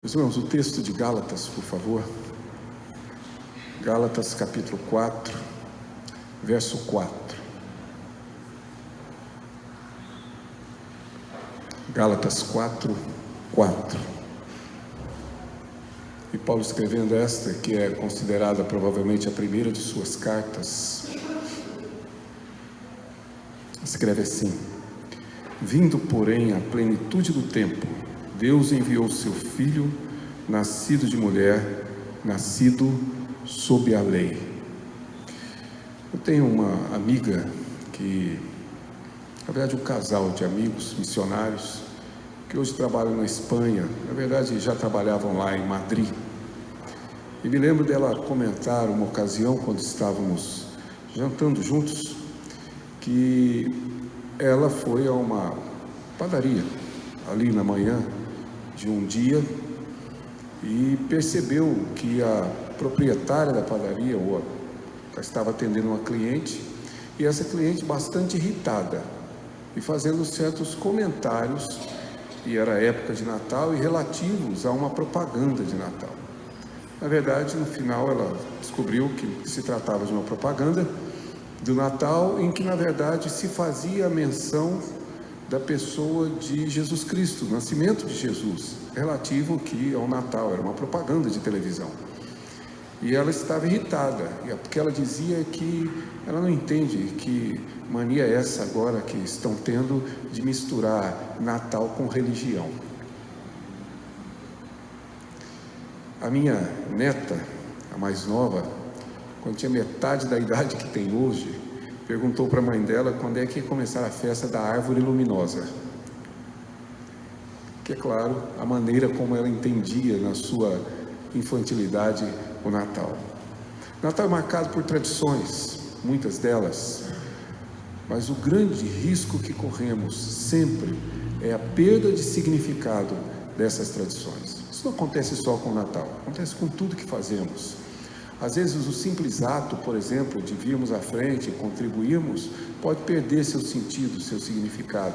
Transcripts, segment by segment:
Meus irmãos, o texto de Gálatas, por favor. Gálatas capítulo 4, verso 4. Gálatas 4, 4. E Paulo escrevendo esta, que é considerada provavelmente a primeira de suas cartas, escreve assim: vindo, porém, à plenitude do tempo, Deus enviou seu Filho, nascido de mulher, nascido sob a lei. Eu tenho uma amiga que, na verdade, um casal de amigos missionários, que hoje trabalham na Espanha, na verdade já trabalhavam lá em Madrid. E me lembro dela comentar uma ocasião, quando estávamos jantando juntos, que ela foi a uma padaria, ali na manhã de um dia, e percebeu que a proprietária da padaria estava atendendo uma cliente, e essa cliente bastante irritada, e fazendo certos comentários, e era época de Natal, e relativos a uma propaganda de Natal. Na verdade, no final ela descobriu que se tratava de uma propaganda do Natal, em que na verdade se fazia a menção da pessoa de Jesus Cristo, do nascimento de Jesus, relativo aqui ao Natal, era uma propaganda de televisão. E ela estava irritada, porque ela dizia que ela não entende que mania é essa agora que estão tendo de misturar Natal com religião. A minha neta, a mais nova, quando tinha metade da idade que tem hoje, perguntou para a mãe dela quando é que ia começar a festa da árvore luminosa. Que é claro, a maneira como ela entendia na sua infantilidade o Natal. Natal é marcado por tradições, muitas delas, mas o grande risco que corremos sempre é a perda de significado dessas tradições. Isso não acontece só com o Natal, acontece com tudo que fazemos. Às vezes o simples ato, por exemplo, de virmos à frente e contribuirmos, pode perder seu sentido, seu significado.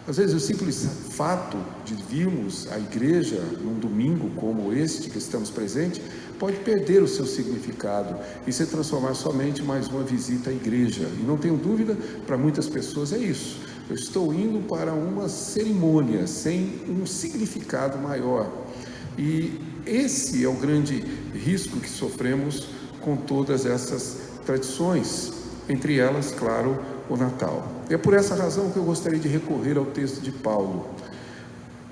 Às vezes o simples fato de virmos à igreja num domingo como este que estamos presentes, pode perder o seu significado e se transformar somente mais uma visita à igreja. E não tenho dúvida, para muitas pessoas é isso. Eu estou indo para uma cerimônia sem um significado maior. E esse é o grande risco que sofremos com todas essas tradições, entre elas, claro, o Natal. E é por essa razão que eu gostaria de recorrer ao texto de Paulo,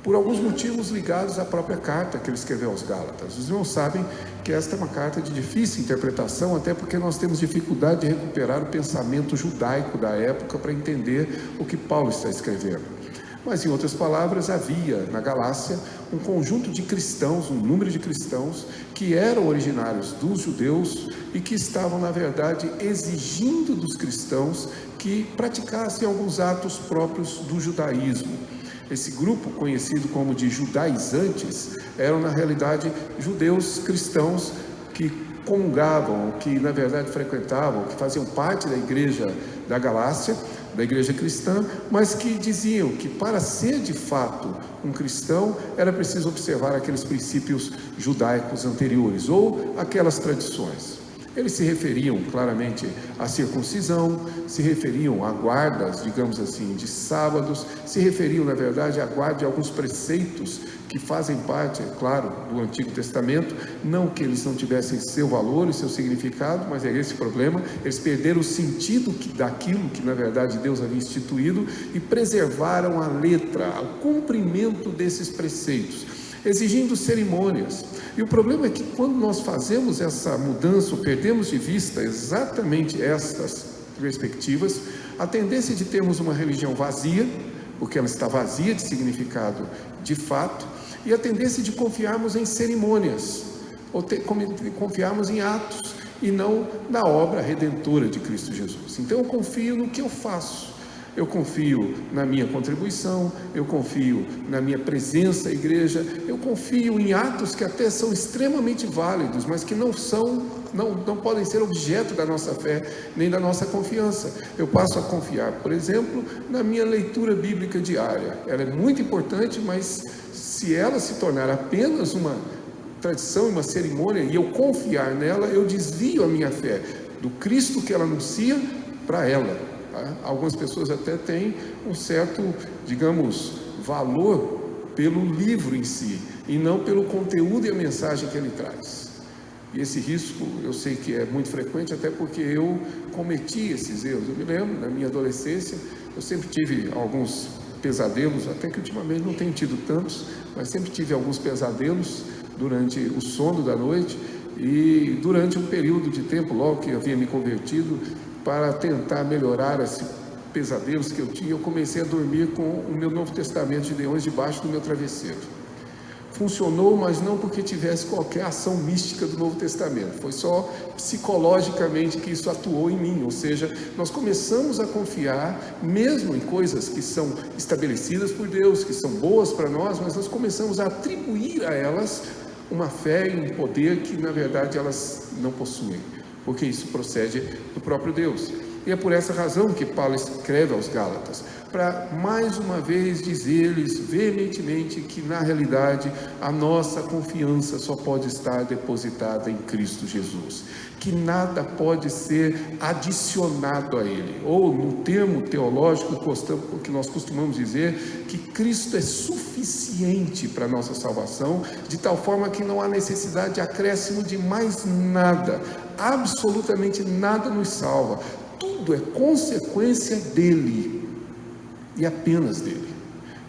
por alguns motivos ligados à própria carta que ele escreveu aos Gálatas. Os irmãos sabem que esta é uma carta de difícil interpretação, até porque nós temos dificuldade de recuperar o pensamento judaico da época para entender o que Paulo está escrevendo. Mas, em outras palavras, havia na Galácia um conjunto de cristãos, um número de cristãos que eram originários dos judeus e que estavam, na verdade, exigindo dos cristãos que praticassem alguns atos próprios do judaísmo. Esse grupo, conhecido como de judaizantes, eram, na realidade, judeus cristãos que comungavam, que, na verdade, frequentavam, que faziam parte da igreja da Galácia, da igreja cristã, mas que diziam que para ser de fato um cristão era preciso observar aqueles princípios judaicos anteriores ou aquelas tradições. Eles se referiam claramente à circuncisão, se referiam a guardas, digamos assim, de sábados, se referiam, na verdade, à guarda de alguns preceitos que fazem parte, é claro, do Antigo Testamento, não que eles não tivessem seu valor e seu significado, mas é esse o problema, eles perderam o sentido daquilo que, na verdade, Deus havia instituído e preservaram a letra, o cumprimento desses preceitos, exigindo cerimônias. E o problema é que quando nós fazemos essa mudança, ou perdemos de vista exatamente estas perspectivas, a tendência de termos uma religião vazia, porque ela está vazia de significado de fato, e a tendência de confiarmos em cerimônias, ou confiarmos em atos, e não na obra redentora de Cristo Jesus. Então eu confio no que eu faço. eu confio na minha contribuição, eu confio na minha presença à igreja, eu confio em atos que até são extremamente válidos, mas que não podem ser objeto da nossa fé, nem da nossa confiança. Eu passo a confiar, por exemplo, na minha leitura bíblica diária. Ela é muito importante, mas se ela se tornar apenas uma tradição, uma cerimônia, e eu confiar nela, eu desvio a minha fé do Cristo que ela anuncia para ela. Tá? Algumas pessoas até têm um certo, digamos, valor pelo livro em si, e não pelo conteúdo e a mensagem que ele traz. E esse risco eu sei que é muito frequente, até porque eu cometi esses erros. Eu me lembro, na minha adolescência, eu sempre tive alguns pesadelos, até que ultimamente não tenho tido tantos, mas sempre tive alguns pesadelos durante o sono da noite e durante um período de tempo, logo que eu havia me convertido, para tentar melhorar esses pesadelos que eu tinha, eu comecei a dormir com o meu Novo Testamento de Leões debaixo do meu travesseiro. Funcionou, mas não porque tivesse qualquer ação mística do Novo Testamento, foi só psicologicamente que isso atuou em mim, ou seja, nós começamos a confiar mesmo em coisas que são estabelecidas por Deus, que são boas para nós, mas nós começamos a atribuir a elas uma fé e um poder que na verdade elas não possuem, porque isso procede do próprio Deus. E é por essa razão que Paulo escreve aos Gálatas, para mais uma vez dizer-lhes veementemente que na realidade a nossa confiança só pode estar depositada em Cristo Jesus, que nada pode ser adicionado a Ele, ou no termo teológico que nós costumamos dizer, que Cristo é suficiente para a nossa salvação, de tal forma que não há necessidade de acréscimo de mais nada, absolutamente nada nos salva. Tudo é consequência dele e apenas dele.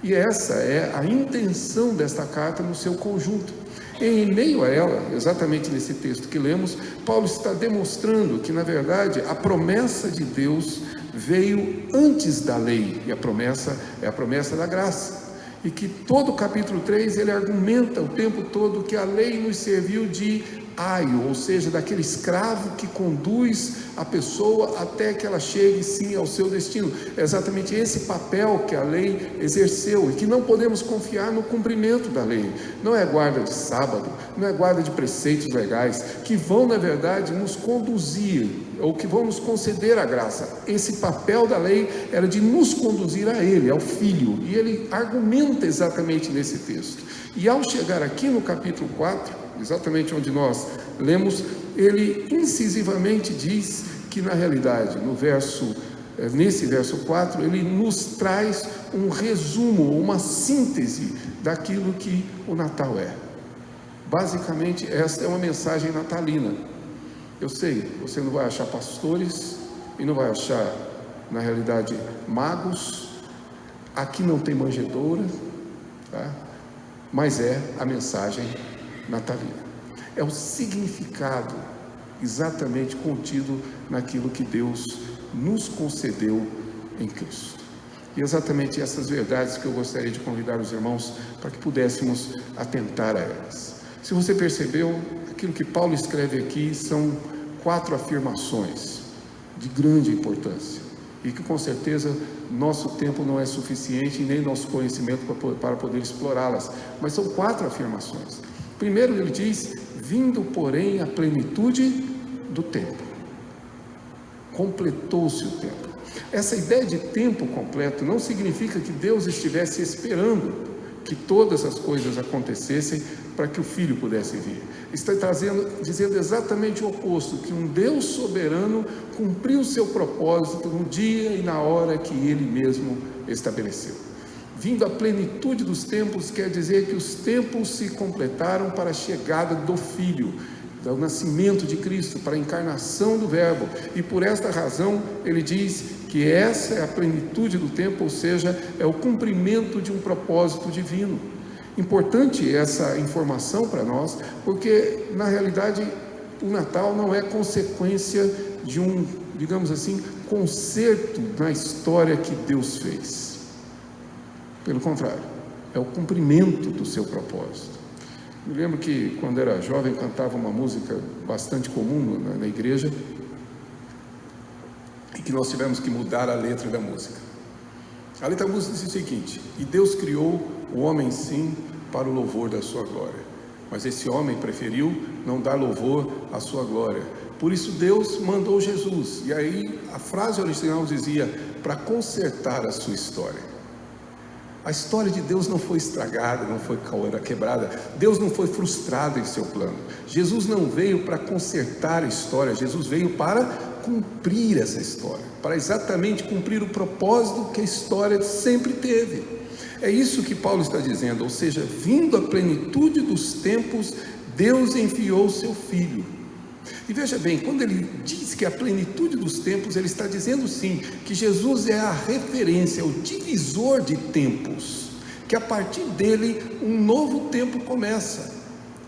E essa é a intenção desta carta no seu conjunto. Em meio a ela, exatamente nesse texto que lemos, Paulo está demonstrando que, na verdade, a promessa de Deus veio antes da lei, e a promessa é a promessa da graça. E que todo o capítulo 3 ele argumenta o tempo todo que a lei nos serviu de aio, ou seja, daquele escravo que conduz a pessoa até que ela chegue sim ao seu destino. É exatamente esse papel que a lei exerceu e que não podemos confiar no cumprimento da lei. Não é guarda de sábado, não é guarda de preceitos legais que vão na verdade nos conduzir ou que vão nos conceder a graça. Esse papel da lei era de nos conduzir a Ele, ao Filho, e ele argumenta exatamente nesse texto. E ao chegar aqui no capítulo 4, exatamente onde nós lemos, ele incisivamente diz que na realidade, nesse verso 4, ele nos traz um resumo, uma síntese daquilo que o Natal é. Basicamente, esta é uma mensagem natalina. Eu sei, você não vai achar pastores e não vai achar, na realidade, magos. Aqui não tem manjedoura, tá? Mas é a mensagem natalina. É o significado exatamente contido naquilo que Deus nos concedeu em Cristo. E exatamente essas verdades que eu gostaria de convidar os irmãos para que pudéssemos atentar a elas. Se você percebeu, aquilo que Paulo escreve aqui são 4 afirmações de grande importância e que com certeza nosso tempo não é suficiente nem nosso conhecimento para poder explorá-las, mas são 4 afirmações. Primeiro ele diz: vindo porém a plenitude do tempo, completou-se o tempo. Essa ideia de tempo completo não significa que Deus estivesse esperando que todas as coisas acontecessem para que o Filho pudesse vir. Está dizendo exatamente o oposto, que um Deus soberano cumpriu o seu propósito no dia e na hora que Ele mesmo estabeleceu. Vindo à plenitude dos tempos quer dizer que os tempos se completaram para a chegada do Filho, do nascimento de Cristo, para a encarnação do Verbo, e por esta razão ele diz que essa é a plenitude do tempo, ou seja, é o cumprimento de um propósito divino. Importante essa informação para nós, porque na realidade o Natal não é consequência de um, digamos assim, concerto na história que Deus fez. Pelo contrário, é o cumprimento do seu propósito. Me lembro que quando era jovem cantava uma música bastante comum na igreja e que nós tivemos que mudar a letra da música. A letra da música diz o seguinte: e Deus criou o homem sim para o louvor da sua glória, mas esse homem preferiu não dar louvor à sua glória. Por isso Deus mandou Jesus. E aí a frase original dizia: para consertar a sua história. A história de Deus não foi estragada, não foi quebrada. Deus não foi frustrado em seu plano. Jesus não veio para consertar a história. Jesus veio para cumprir essa história, para exatamente cumprir o propósito que a história sempre teve. É isso que Paulo está dizendo, ou seja, vindo à plenitude dos tempos, Deus enviou seu Filho. E veja bem, quando ele diz que a plenitude dos tempos, ele está dizendo sim, que Jesus é a referência, o divisor de tempos, que a partir dele um novo tempo começa.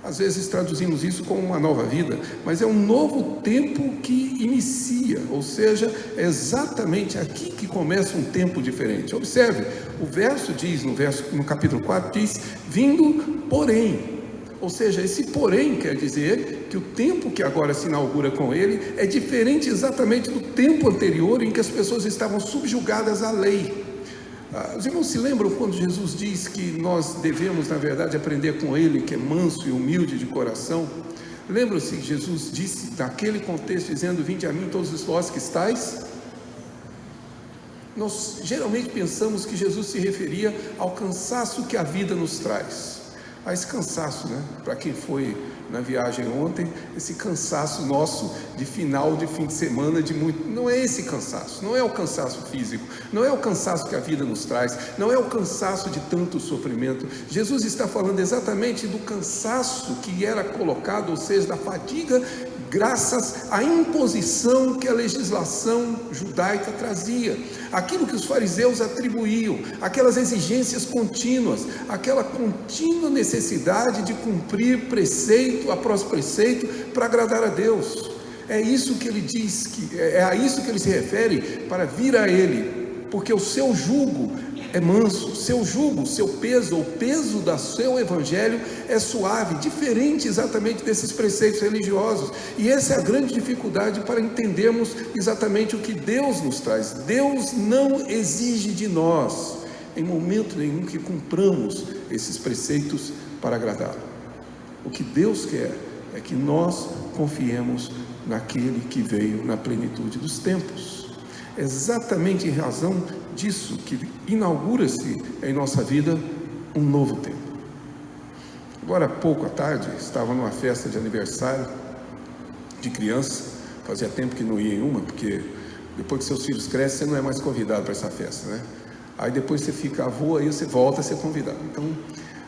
Às vezes traduzimos isso como uma nova vida, mas é um novo tempo que inicia, ou seja, é exatamente aqui que começa um tempo diferente. Observe, o verso diz, no capítulo 4, diz, vindo porém. Ou seja, esse porém quer dizer que o tempo que agora se inaugura com ele é diferente exatamente do tempo anterior em que as pessoas estavam subjugadas à lei. Os irmãos se lembram quando Jesus diz que nós devemos, na verdade, aprender com ele, que é manso e humilde de coração? Lembram-se que Jesus disse, naquele contexto, dizendo, vinde a mim todos vós que estáis? Nós geralmente pensamos que Jesus se referia ao cansaço que a vida nos traz. A esse cansaço, né? Para quem foi na viagem ontem, esse cansaço nosso de final de fim de semana, não é esse cansaço, não é o cansaço físico, não é o cansaço que a vida nos traz, não é o cansaço de tanto sofrimento. Jesus está falando exatamente do cansaço que era colocado, ou seja, da fadiga, graças à imposição que a legislação judaica trazia, aquilo que os fariseus atribuíam, aquelas exigências contínuas, aquela contínua necessidade de cumprir preceito após preceito para agradar a Deus. É isso que ele diz, é a isso que ele se refere para vir a ele, porque o seu jugo é manso, seu jugo, seu peso, o peso do seu evangelho é suave, diferente exatamente desses preceitos religiosos. E essa é a grande dificuldade para entendermos exatamente o que Deus nos traz. Deus não exige de nós, em momento nenhum, que cumpramos esses preceitos para agradá-lo. O que Deus quer é que nós confiemos naquele que veio na plenitude dos tempos. Exatamente em razão disso que inaugura-se em nossa vida um novo tempo. Agora há pouco à tarde estava numa festa de aniversário de criança. Fazia tempo que não ia em uma, porque depois que seus filhos crescem, você não é mais convidado para essa festa, né? Aí depois você fica avô, aí você volta a ser convidado. Então,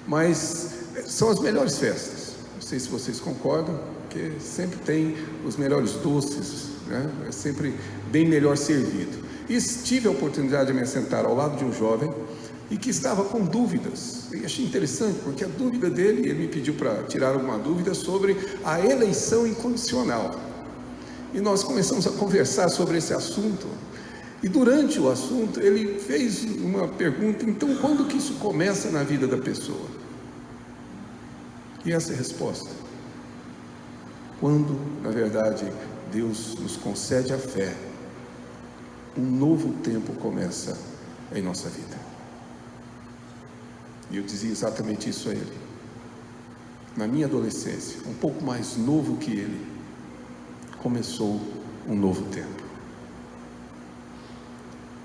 mas são as melhores festas. Não sei se vocês concordam, porque sempre tem os melhores doces, né? É sempre bem melhor servido. E tive a oportunidade de me sentar ao lado de um jovem e que estava com dúvidas. E achei interessante, porque a dúvida dele, ele me pediu para tirar alguma dúvida sobre a eleição incondicional. E nós começamos a conversar sobre esse assunto. E durante o assunto, ele fez uma pergunta: então, quando que isso começa na vida da pessoa? E essa é a resposta: quando, na verdade, Deus nos concede a fé, um novo tempo começa em nossa vida. E eu dizia exatamente isso a ele. Na minha adolescência, um pouco mais novo que ele, começou um novo tempo.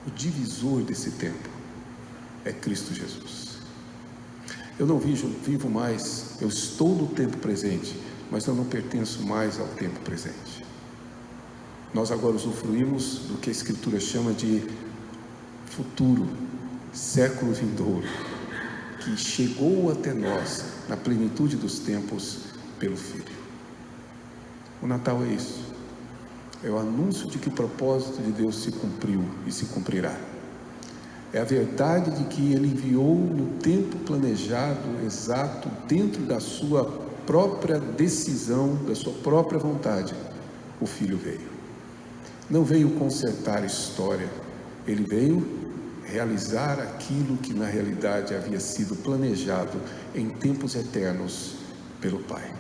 O divisor desse tempo é Cristo Jesus. Eu não vivo mais, eu estou no tempo presente, mas eu não pertenço mais ao tempo presente. Nós agora usufruímos do que a Escritura chama de futuro, século vindouro, que chegou até nós na plenitude dos tempos pelo Filho. O Natal é isso, é o anúncio de que o propósito de Deus se cumpriu e se cumprirá. É a verdade de que Ele enviou no tempo planejado, exato, dentro da sua própria decisão, da sua própria vontade, o Filho veio. Não veio consertar a história, ele veio realizar aquilo que na realidade havia sido planejado em tempos eternos pelo Pai.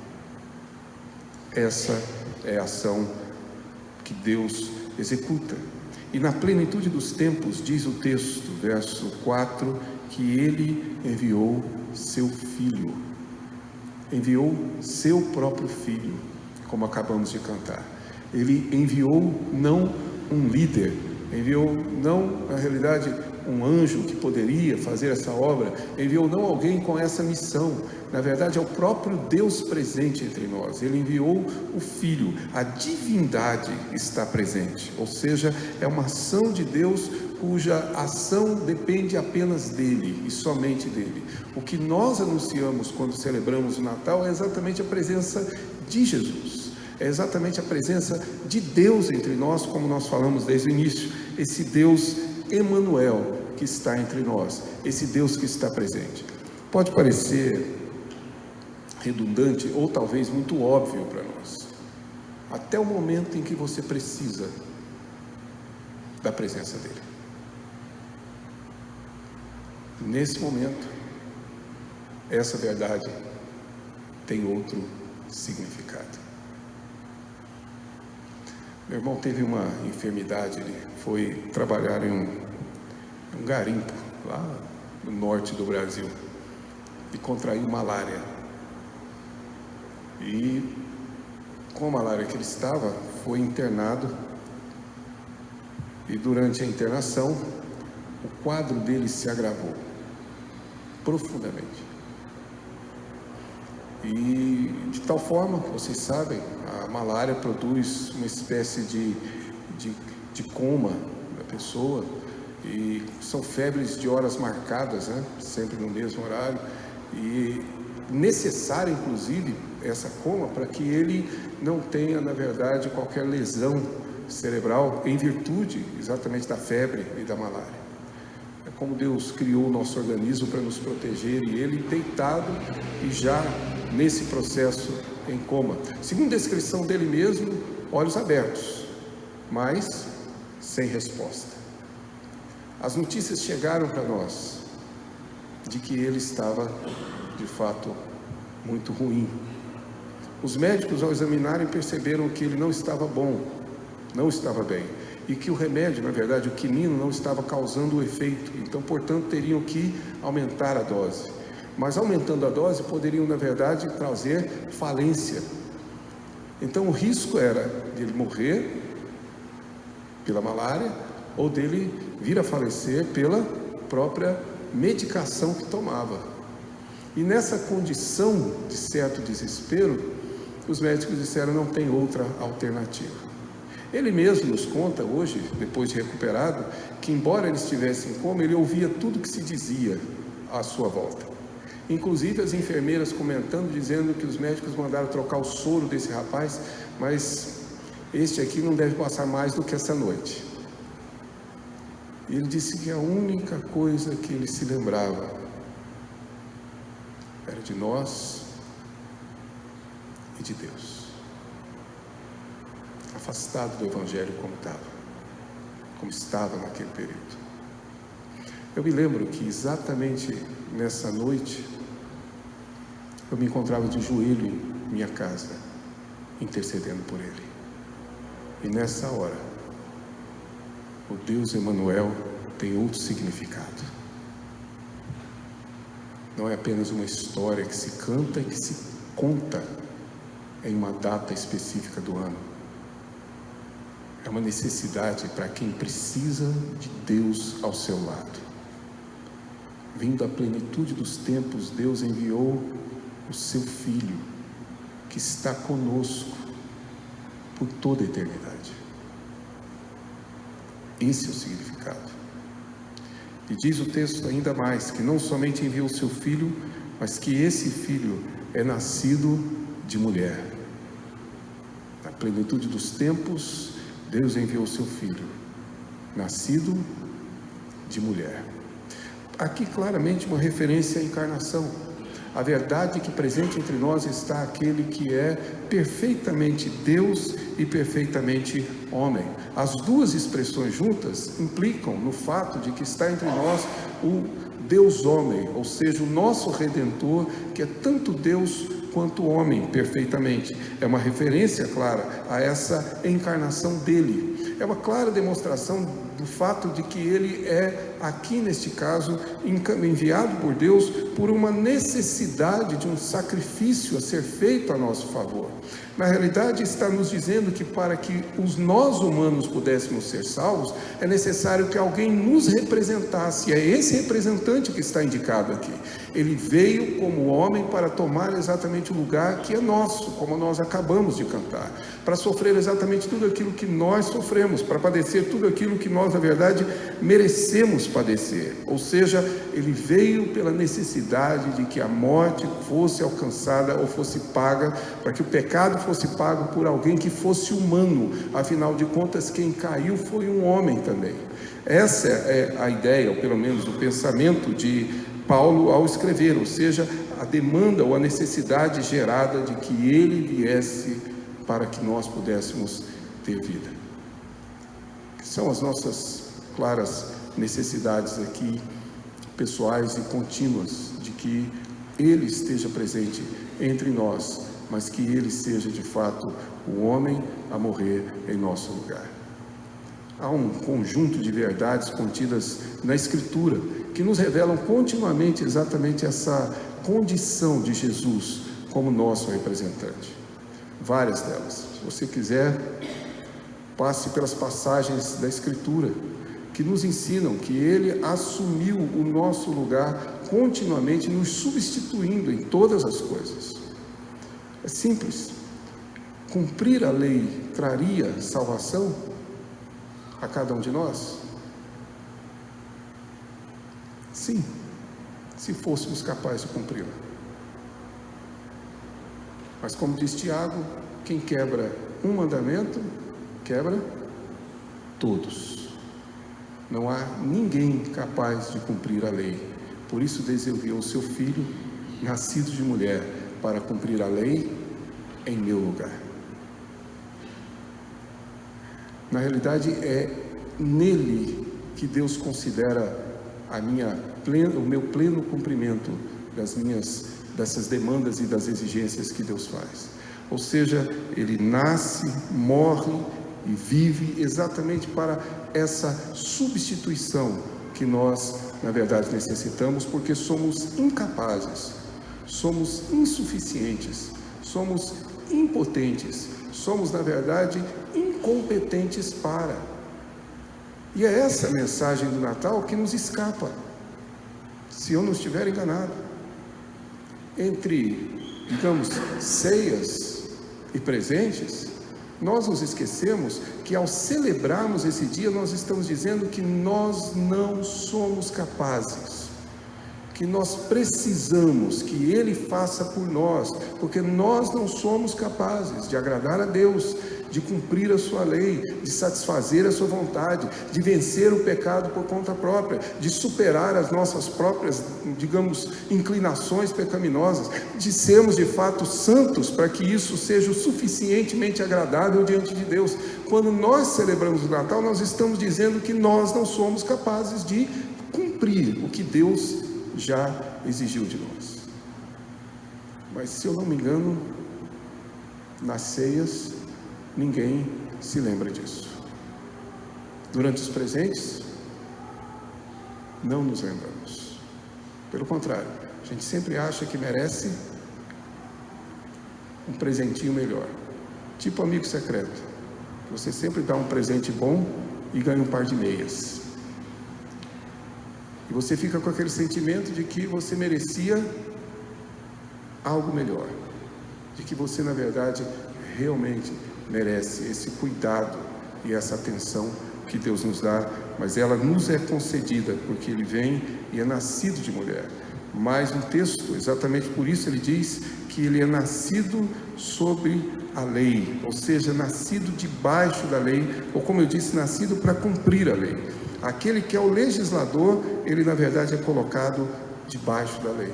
Essa é a ação que Deus executa. E na plenitude dos tempos, diz o texto, verso 4, que Ele enviou seu Filho. Enviou seu próprio Filho, como acabamos de cantar. Ele enviou não um líder, enviou não, na realidade, um anjo que poderia fazer essa obra, enviou não alguém com essa missão. Na verdade, é o próprio Deus presente entre nós. Ele enviou o Filho. A divindade está presente, ou seja, é uma ação de Deus cuja ação depende apenas dele e somente dele. O que nós anunciamos quando celebramos o Natal é exatamente a presença de Jesus, é exatamente a presença de Deus entre nós, como nós falamos desde o início, esse Deus Emanuel que está entre nós, esse Deus que está presente. Pode parecer redundante ou talvez muito óbvio para nós, até o momento em que você precisa da presença dele. Nesse momento, essa verdade tem outro significado. Meu irmão teve uma enfermidade, ele foi trabalhar em um garimpo lá no norte do Brasil e contraiu malária. E com a malária que ele estava, foi internado, e durante a internação o quadro dele se agravou profundamente. E de tal forma, vocês sabem, a malária produz uma espécie de coma da pessoa, e são febres de horas marcadas, né? Sempre no mesmo horário, e necessário inclusive essa coma para que ele não tenha, na verdade, qualquer lesão cerebral em virtude exatamente da febre e da malária. É como Deus criou o nosso organismo para nos proteger, e ele deitado e já nesse processo em coma. Segundo a descrição dele mesmo, olhos abertos, mas sem resposta. As notícias chegaram para nós de que ele estava, de fato, muito ruim. Os médicos, ao examinarem, perceberam que ele não estava bom, não estava bem, e que o remédio, na verdade, o quinino, não estava causando o efeito. Então, portanto, teriam que aumentar a dose. Mas aumentando a dose, poderiam, na verdade, trazer falência. Então, o risco era dele morrer pela malária ou dele vir a falecer pela própria medicação que tomava. E nessa condição de certo desespero, os médicos disseram: não tem outra alternativa. Ele mesmo nos conta hoje, depois de recuperado, que embora ele estivesse em coma, ele ouvia tudo que se dizia à sua volta. Inclusive as enfermeiras comentando, dizendo que os médicos mandaram trocar o soro desse rapaz, mas este aqui não deve passar mais do que essa noite. E ele disse que a única coisa que ele se lembrava era de nós e de Deus. Afastado do Evangelho como estava naquele período. Eu me lembro que exatamente nessa noite, eu me encontrava de joelho em minha casa, intercedendo por ele. E nessa hora, o Deus Emanuel tem outro significado. Não é apenas uma história que se canta e que se conta em uma data específica do ano. É uma necessidade para quem precisa de Deus ao seu lado. Vindo à plenitude dos tempos, Deus enviou o seu Filho, que está conosco por toda a eternidade. Esse é o significado. E diz o texto ainda mais, que não somente enviou o seu Filho, mas que esse Filho é nascido de mulher. Na plenitude dos tempos, Deus enviou o seu Filho, nascido de mulher. Aqui claramente uma referência à encarnação. A verdade é que presente entre nós está aquele que é perfeitamente Deus e perfeitamente homem. As duas expressões juntas implicam no fato de que está entre nós o Deus homem, ou seja, o nosso Redentor, que é tanto Deus quanto homem perfeitamente. É uma referência clara a essa encarnação dele. é uma clara demonstração do fato de que ele é, aqui neste caso, enviado por Deus por uma necessidade de um sacrifício a ser feito a nosso favor. Na realidade, está nos dizendo que para que nós humanos pudéssemos ser salvos, é necessário que alguém nos representasse. É esse representante que está indicado aqui. Ele veio como homem para tomar exatamente o lugar que é nosso, como nós acabamos de cantar, para sofrer exatamente tudo aquilo que nós sofremos, para padecer tudo aquilo que nós, na verdade, merecemos padecer. Ou seja, ele veio pela necessidade de que a morte fosse alcançada ou fosse paga, para que o pecado fosse pago por alguém que fosse humano. Afinal de contas, quem caiu foi um homem também. Essa é a ideia, ou pelo menos o pensamento de Paulo ao escrever, ou seja, a demanda ou a necessidade gerada de que ele viesse para que nós pudéssemos ter vida. Que são as nossas claras necessidades aqui, pessoais e contínuas, de que ele esteja presente entre nós, mas que ele seja de fato o homem a morrer em nosso lugar. Há um conjunto de verdades contidas na Escritura que nos revelam continuamente exatamente essa condição de Jesus como nosso representante. Várias delas. Se você quiser, passe pelas passagens da Escritura que nos ensinam que ele assumiu o nosso lugar continuamente, nos substituindo em todas as coisas. É simples. Cumprir a lei traria salvação a cada um de nós? Sim, se fôssemos capazes de cumpri-la. Mas como diz Tiago, quem quebra um mandamento, quebra todos. Não há ninguém capaz de cumprir a lei. Por isso Deus enviou o seu Filho, nascido de mulher, para cumprir a lei em meu lugar. Na realidade, é nele que Deus considera o meu pleno cumprimento dessas demandas e das exigências que Deus faz. Ou seja, ele nasce, morre e vive exatamente para essa substituição que nós, na verdade, necessitamos, porque somos incapazes, somos insuficientes, somos impotentes, somos, na verdade, incompetentes para. E é essa a mensagem do Natal que nos escapa, se eu não estiver enganado. Entre, digamos, ceias e presentes, nós nos esquecemos que ao celebrarmos esse dia, nós estamos dizendo que nós não somos capazes, que nós precisamos que Ele faça por nós, porque nós não somos capazes de agradar a Deus, de cumprir a sua lei, de satisfazer a sua vontade, de vencer o pecado por conta própria, de superar as nossas próprias, digamos, inclinações pecaminosas, de sermos de fato santos, para que isso seja o suficientemente agradável diante de Deus. Quando nós celebramos o Natal, nós estamos dizendo que nós não somos capazes de cumprir o que Deus já exigiu de nós. Mas se eu não me engano, nas ceias, ninguém se lembra disso. Durante os presentes, não nos lembramos. Pelo contrário, a gente sempre acha que merece um presentinho melhor. Tipo amigo secreto. Você sempre dá um presente bom e ganha um par de meias. E você fica com aquele sentimento de que você merecia algo melhor. De que você, na verdade, realmente merece esse cuidado e essa atenção que Deus nos dá, mas ela nos é concedida porque Ele vem e é nascido de mulher. Mas no texto, exatamente por isso ele diz que Ele é nascido sobre a lei, ou seja, nascido debaixo da lei, ou como eu disse, nascido para cumprir a lei. Aquele que é o legislador, ele na verdade é colocado debaixo da lei,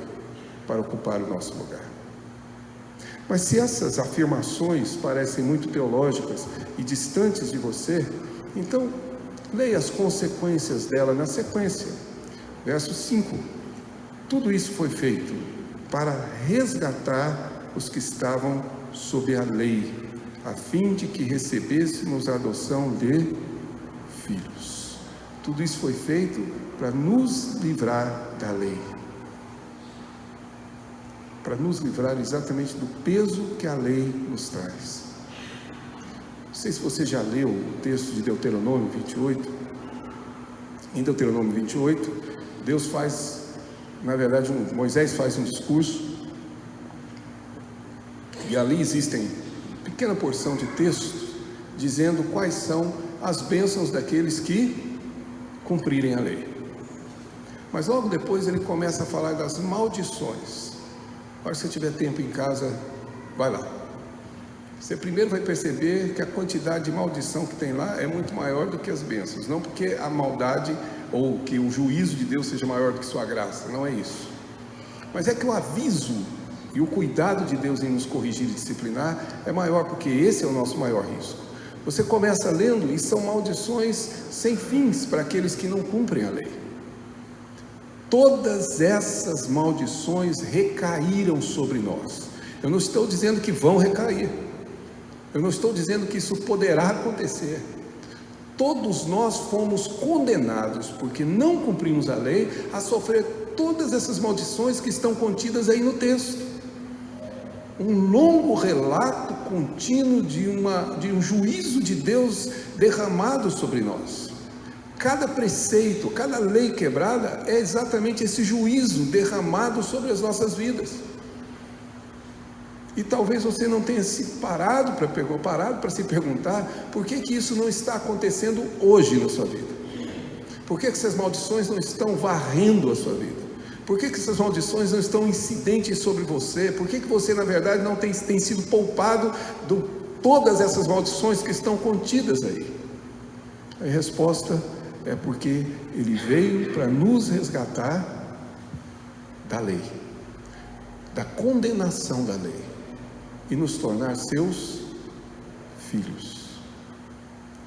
para ocupar o nosso lugar. Mas se essas afirmações parecem muito teológicas e distantes de você, então leia as consequências dela na sequência. Verso 5. Tudo isso foi feito para resgatar os que estavam sob a lei, a fim de que recebêssemos a adoção de filhos. Tudo isso foi feito para nos livrar da lei, para nos livrar exatamente do peso que a lei nos traz. Não sei se você já leu o texto de Deuteronômio 28. Em Deuteronômio 28, Deus faz, na verdade, Moisés faz um discurso, e ali existem uma pequena porção de textos dizendo quais são as bênçãos daqueles que cumprirem a lei. Mas logo depois ele começa a falar das maldições. Agora, se você tiver tempo em casa, vai lá. Você primeiro vai perceber que a quantidade de maldição que tem lá é muito maior do que as bênçãos. Não porque a maldade ou que o juízo de Deus seja maior do que sua graça, não é isso. Mas é que o aviso e o cuidado de Deus em nos corrigir e disciplinar é maior, porque esse é o nosso maior risco. Você começa lendo e são maldições sem fins para aqueles que não cumprem a lei. Todas essas maldições recaíram sobre nós. Eu não estou dizendo que vão recair. Eu não estou dizendo que isso poderá acontecer. Todos nós fomos condenados, porque não cumprimos a lei, a sofrer todas essas maldições que estão contidas aí no texto. Um longo relato contínuo de um juízo de Deus derramado sobre nós. Cada preceito, cada lei quebrada é exatamente esse juízo derramado sobre as nossas vidas. E talvez você não tenha se parado para se perguntar por que isso não está acontecendo hoje na sua vida. Por que essas maldições não estão varrendo a sua vida? Por que essas maldições não estão incidentes sobre você? Por que você, na verdade, não tem sido poupado de todas essas maldições que estão contidas aí? A resposta é porque Ele veio para nos resgatar da lei, da condenação da lei, e nos tornar seus filhos,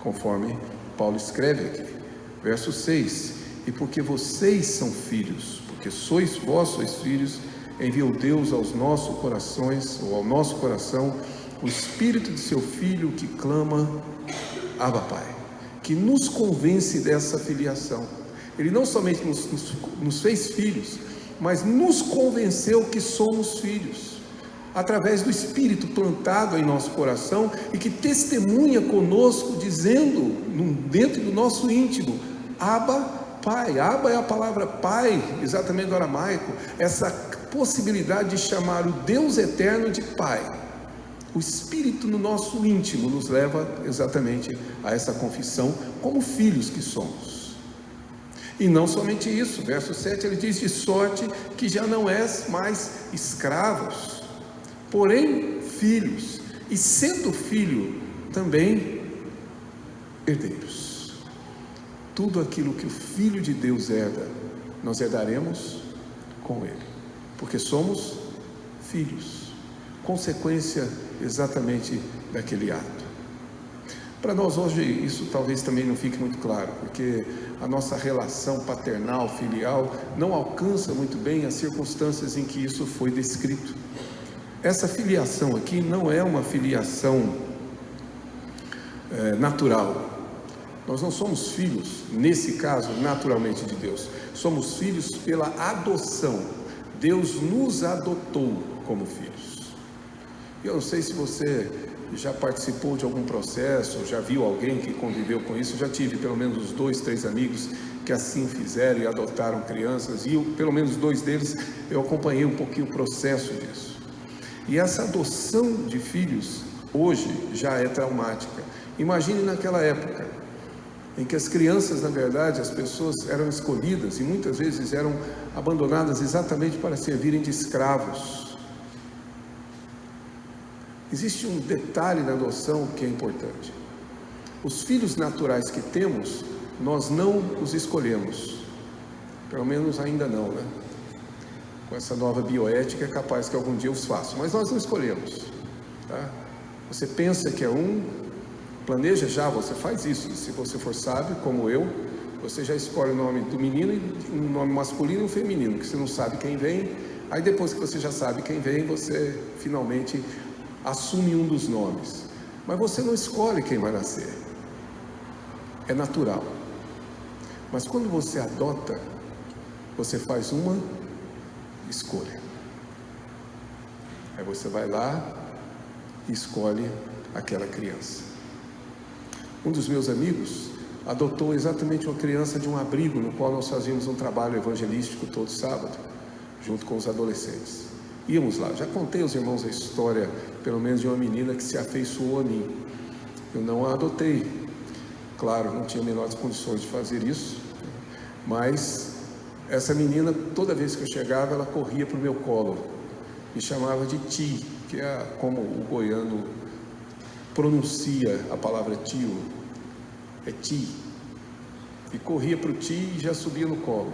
conforme Paulo escreve aqui, verso 6, e porque vocês são filhos, porque vós sois filhos, enviou Deus aos nossos corações, ou ao nosso coração, o Espírito de seu Filho que clama, Abba Pai, que nos convence dessa filiação. Ele não somente nos fez filhos, mas nos convenceu que somos filhos, através do Espírito plantado em nosso coração e que testemunha conosco, dizendo dentro do nosso íntimo, Abba Pai. Abba é a palavra Pai, exatamente do aramaico, essa possibilidade de chamar o Deus eterno de Pai. O Espírito no nosso íntimo nos leva exatamente a essa confissão como filhos que somos. E não somente isso, verso 7 ele diz, de sorte que já não és mais escravos, porém filhos, e sendo filho também herdeiros. Tudo aquilo que o Filho de Deus herda, nós herdaremos com Ele, porque somos filhos, consequência exatamente daquele ato. Para nós hoje isso talvez também não fique muito claro, porque a nossa relação paternal, filial, não alcança muito bem as circunstâncias em que isso foi descrito. Essa filiação aqui não é uma filiação natural. Nós não somos filhos, nesse caso, naturalmente de Deus. Somos filhos pela adoção. Deus nos adotou como filhos. Eu não sei se você já participou de algum processo, já viu alguém que conviveu com isso. Já tive pelo menos uns 2, 3 amigos que assim fizeram e adotaram crianças. E pelo menos 2 deles eu acompanhei um pouquinho o processo disso. E essa adoção de filhos hoje já é traumática. Imagine naquela época, em que as crianças, na verdade, as pessoas eram escolhidas e muitas vezes eram abandonadas exatamente para servirem de escravos. Existe um detalhe na adoção que é importante. Os filhos naturais que temos, nós não os escolhemos. Pelo menos ainda não, né? Com essa nova bioética é capaz que algum dia os façam, mas nós não escolhemos, tá? Você pensa que é planeja já, você faz isso. Se você for sábio, como eu, você já escolhe o nome do menino, um nome masculino e um feminino, que você não sabe quem vem. Aí depois que você já sabe quem vem, você finalmente assume um dos nomes. Mas você não escolhe quem vai nascer. é natural. Mas quando você adota, você faz uma escolha. Aí você vai lá e escolhe aquela criança. Um dos meus amigos adotou exatamente uma criança de um abrigo no qual nós fazíamos um trabalho evangelístico todo sábado, junto com os adolescentes. Íamos lá, já contei aos irmãos a história, pelo menos de uma menina que se afeiçoou a mim. Eu não a adotei, claro, não tinha menores condições de fazer isso, mas essa menina, toda vez que eu chegava, ela corria para o meu colo, me chamava de Ti, que é como o goiano pronuncia a palavra tio, é Ti, e corria para o Ti e já subia no colo.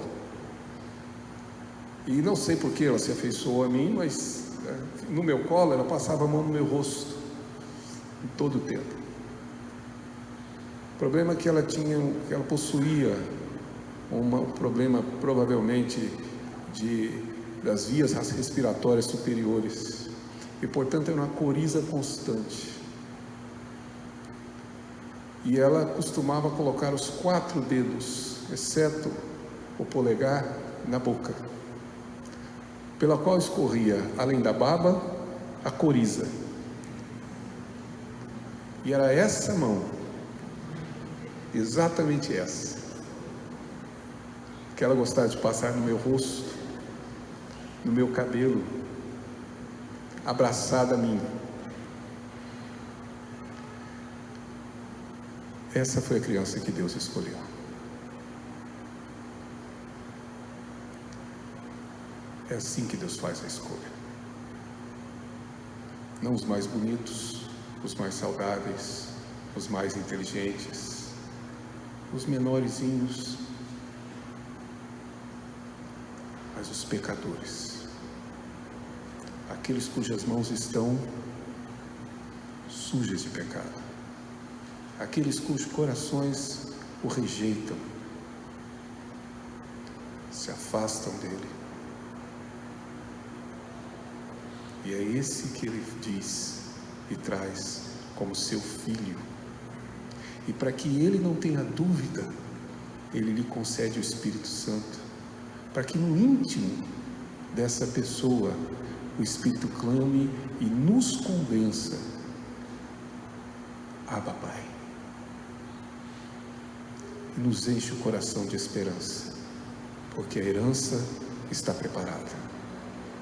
E não sei por que ela se afeiçoou a mim, mas no meu colo ela passava a mão no meu rosto, em todo o tempo. O problema é que ela possuía um problema provavelmente das vias respiratórias superiores, e portanto era uma coriza constante. E ela costumava colocar os 4 dedos, exceto o polegar, na boca, pela qual escorria, além da baba, a coriza. E era essa mão, exatamente essa, que ela gostava de passar no meu rosto, no meu cabelo, abraçada a mim. Essa foi a criança que Deus escolheu. É assim que Deus faz a escolha. Não os mais bonitos, os mais saudáveis, os mais inteligentes, os menorzinhos, mas os pecadores, aqueles cujas mãos estão sujas de pecado, aqueles cujos corações o rejeitam, se afastam dele. E é esse que ele diz e traz como seu filho. E para que ele não tenha dúvida, ele lhe concede o Espírito Santo, para que no íntimo dessa pessoa o Espírito clame e nos convença: Abba, Pai. E nos enche o coração de esperança, porque a herança está preparada.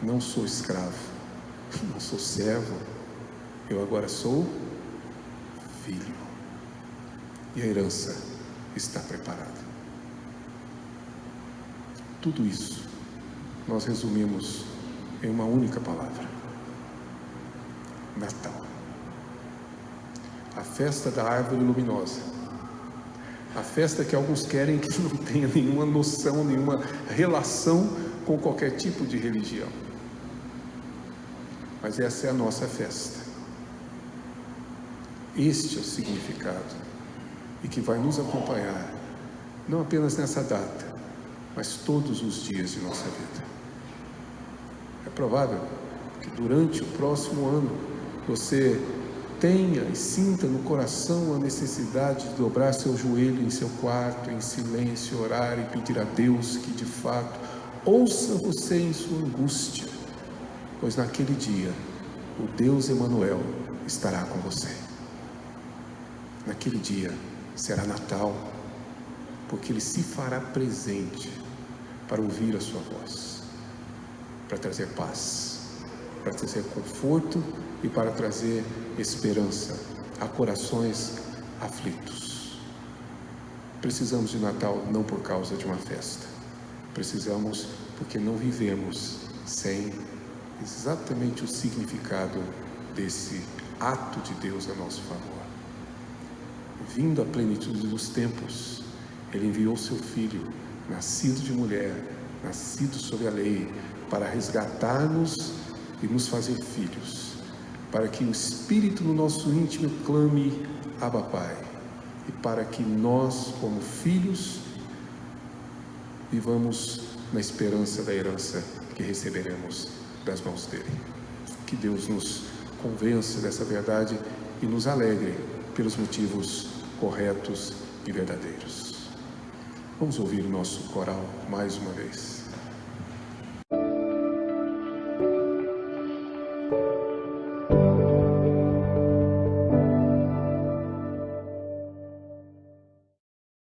Não sou escravo, não sou servo, eu agora sou filho, e a herança está preparada. Tudo isso nós resumimos em uma única palavra: Natal. A festa da árvore luminosa, a festa que alguns querem que não tenha nenhuma noção, nenhuma relação com qualquer tipo de religião. Mas essa é a nossa festa. Este é o significado, e que vai nos acompanhar, não apenas nessa data, mas todos os dias de nossa vida. É provável que durante o próximo ano você tenha e sinta no coração a necessidade de dobrar seu joelho em seu quarto, em silêncio, orar e pedir a Deus que de fato ouça você em sua angústia, pois naquele dia o Deus Emanuel estará com você. Naquele dia será Natal, porque Ele se fará presente para ouvir a sua voz, para trazer paz, para trazer conforto e para trazer esperança a corações aflitos. Precisamos de Natal não por causa de uma festa, precisamos porque não vivemos sem exatamente o significado desse ato de Deus a nosso favor. Vindo à plenitude dos tempos, Ele enviou seu Filho, nascido de mulher, nascido sob a lei, para resgatar-nos e nos fazer filhos, para que o Espírito no nosso íntimo clame Abba, Pai, e para que nós, como filhos, vivamos na esperança da herança que receberemos das mãos dele. Que Deus nos convença dessa verdade e nos alegre pelos motivos corretos e verdadeiros. Vamos ouvir o nosso coral mais uma vez.